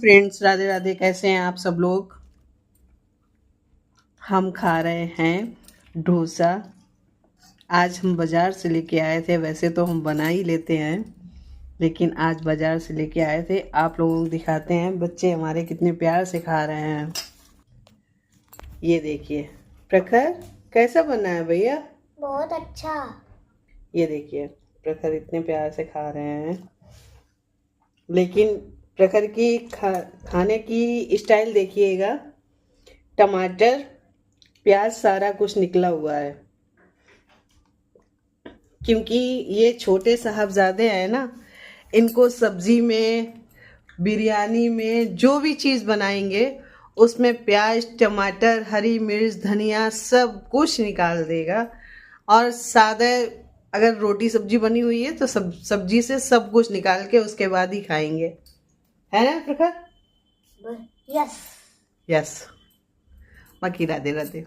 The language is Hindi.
फ्रेंड्स, राधे राधे। कैसे हैं आप सब लोग। हम खा रहे हैं डोसा। आज हम बाज़ार से लेके आए थे। वैसे तो हम बना ही लेते हैं, लेकिन आज बाज़ार से लेके आए थे। आप लोगों को दिखाते हैं बच्चे हमारे कितने प्यार से खा रहे हैं। ये देखिए प्रखर, कैसा बना है भैया? बहुत अच्छा। ये देखिए प्रखर इतने प्यार से खा रहे हैं, लेकिन प्रखर की खाने की स्टाइल देखिएगा। टमाटर, प्याज, सारा कुछ निकला हुआ है, क्योंकि ये छोटे साहबजादे हैं ना। इनको सब्जी में, बिरयानी में जो भी चीज़ बनाएंगे उसमें प्याज, टमाटर, हरी मिर्च, धनिया सब कुछ निकाल देगा। और सादा अगर रोटी सब्जी बनी हुई है तो सब्जी से सब कुछ निकाल के उसके बाद ही खाएंगे, है ना प्रखर? यस। यस। बाकी राधे राधे।